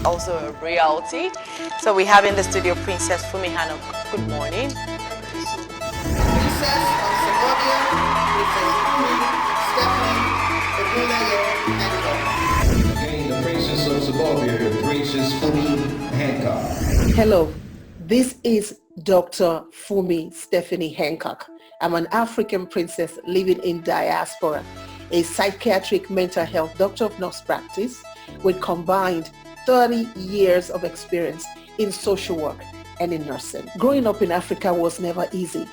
Also a reality. So we have in the studio Princess Fumi Hancock. Good morning. Princess of Suburbia, Princess Fumi, Stephanie, Bipolar, and Again, the Princess of Suburbia, Princess Fumi Hancock. Hello, this is Dr. Fumi Stephanie Hancock. I'm an African princess living in Diaspora, a psychiatric mental health doctor of nurse practice with combined 30 years of experience in social work and in nursing. Growing up in Africa was never easy.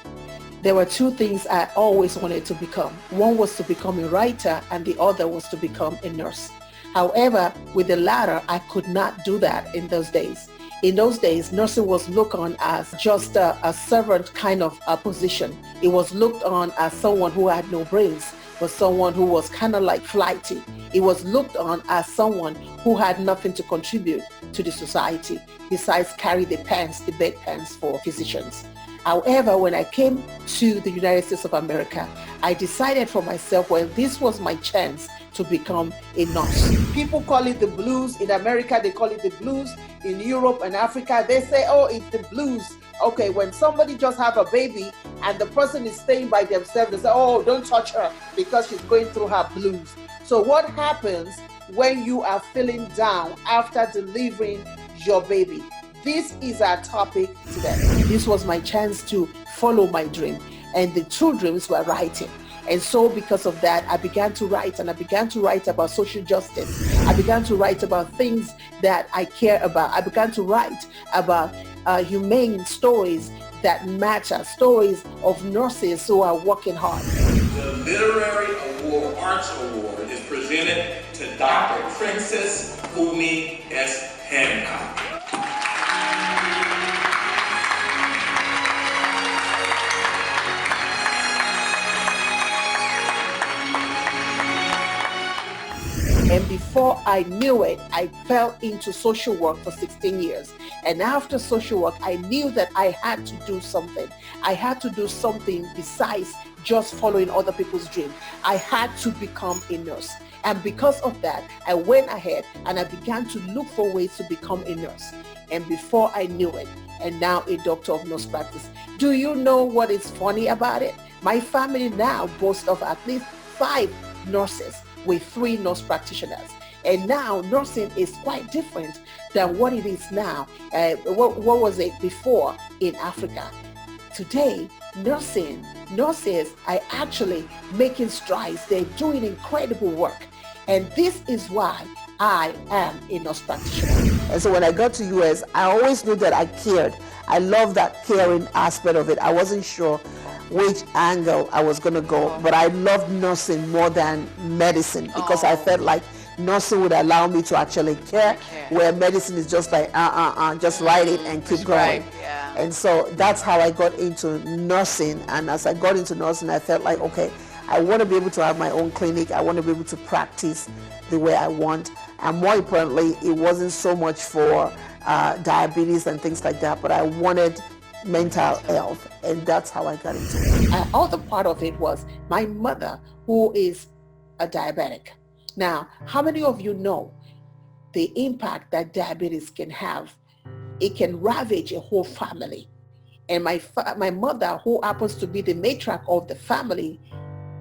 There were two things I always wanted to become. One was to become a writer and the other was to become a nurse. However, with the latter, I could not do that in those days. In those days, nursing was looked on as just a servant kind of a position. It was looked on as someone who had no brains, but someone who was kind of like flighty. It was looked on as someone who had nothing to contribute to the society besides carry the pants, the bed pants for physicians. However, when I came to the United States of America, I decided for myself, well, this was my chance to become a nurse. People call it the blues. In America, they call it the blues. In Europe and Africa, they say, oh, it's the blues. Okay, when somebody just have a baby and the person is staying by themselves, they say, oh, don't touch her because she's going through her blues. So what happens when you are feeling down after delivering your baby? This is our topic today. This was my chance to follow my dream, and the true dreams were writing. And so because of that, I began to write, and I began to write about social justice. I began to write about things that I care about. I began to write about humane stories that matter, stories of nurses who are working hard. The Literary Award, Arts Award is presented to Dr. Princess Fumi S. Hancock. And before I knew it, I fell into social work for 16 years. And after social work, I knew that I had to do something. I had to do something besides just following other people's dream. I had to become a nurse. And because of that, I went ahead and I began to look for ways to become a nurse. And before I knew it, and now a doctor of nurse practice. Do you know what is funny about it? My family now boasts of at least 5 nurses with 3 nurse practitioners. And now nursing is quite different than what it is now. What was it before in Africa? Today, nurses are actually making strides. They're doing incredible work. And this is why I am a nurse practitioner. And so when I got to US, I always knew that I cared. I love that caring aspect of it. I wasn't sure which angle I was going to go, but I loved nursing more than medicine because I felt like nursing would allow me to actually care, where medicine is just like, just write it and keep going. And so that's how I got into nursing. And as I got into nursing, I felt like, okay, I want to be able to have my own clinic. I want to be able to practice the way I want. And more importantly, it wasn't so much for diabetes and things like that, but I wanted mental health, and that's how I got into it. Other part of it was my mother, who is a diabetic. Now, how many of you know the impact that diabetes can have? It can ravage a whole family. And my mother, who happens to be the matriarch of the family,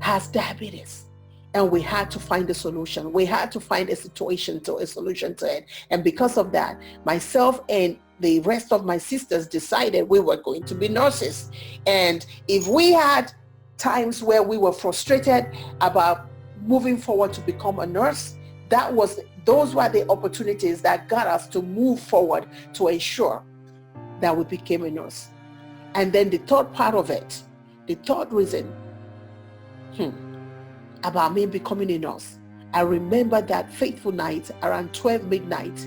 has diabetes. And we had to find a solution. We had to find a solution to it. And because of that, myself and the rest of my sisters decided we were going to be nurses. And if we had times where we were frustrated about moving forward to become a nurse, those were the opportunities that got us to move forward to ensure that we became a nurse. And then the third part of it, the third reason about me becoming a nurse, I remember that fateful night around 12 midnight.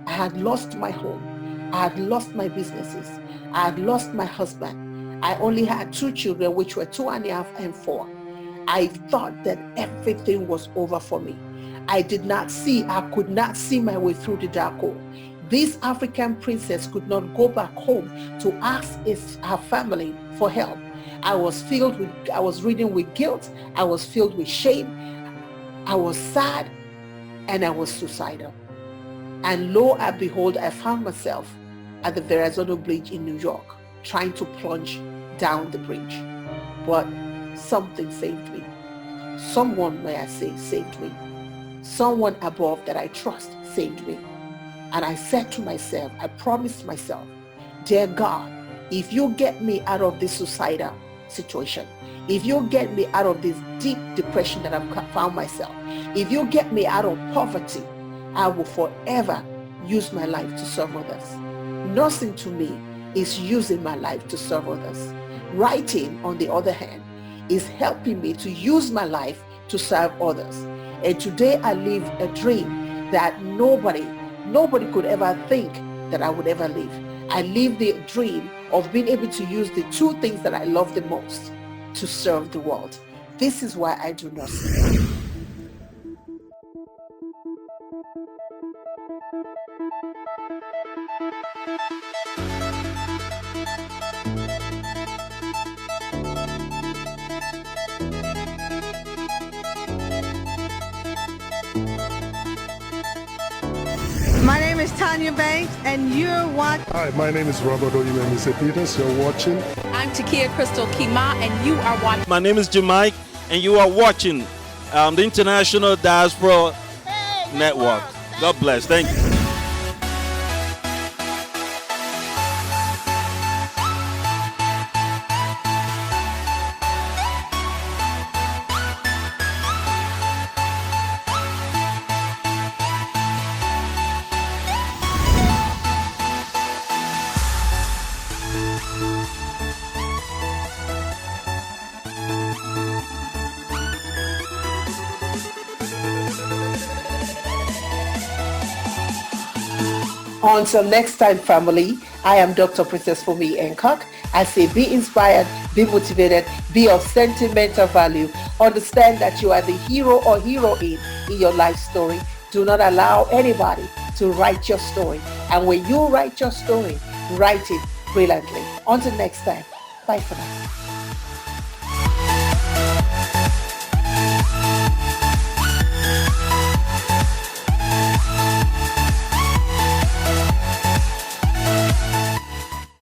I had lost my home. I had lost my businesses. I had lost my husband. I only had 2 children, which were 2.5 and 4. I thought that everything was over for me. I could not see my way through the dark hole. This African princess could not go back home to ask her family for help. I was reading with guilt. I was filled with shame. I was sad and I was suicidal. And lo and behold, I found myself at the Verrazano Bridge in New York, trying to plunge down the bridge. But something saved me. Someone, may I say, saved me. Someone above that I trust saved me. And I said to myself, I promised myself, dear God, if you get me out of this suicidal situation, if you get me out of this deep depression that I've found myself, if you get me out of poverty, I will forever use my life to serve others. Nursing to me is using my life to serve others. Writing, on the other hand, is helping me to use my life to serve others. And today I live a dream that nobody could ever think that I would ever live. I live the dream of being able to use the two things that I love the most to serve the world. This is why I do nursing. My name is Tanya Banks, and you're watching. Hi, my name is Robert Oyemese Peters. You're watching. I'm Takia Crystal Kima, and you are watching. My name is Jim Mike, and you are watching the International Diaspora Network. God bless. Thank you. Until next time, family, I am Dr. Princess Fumi Hancock. I say be inspired, be motivated, be of sentimental value. Understand that you are the hero or heroine in your life story. Do not allow anybody to write your story. And when you write your story, write it brilliantly. Until next time, bye for now.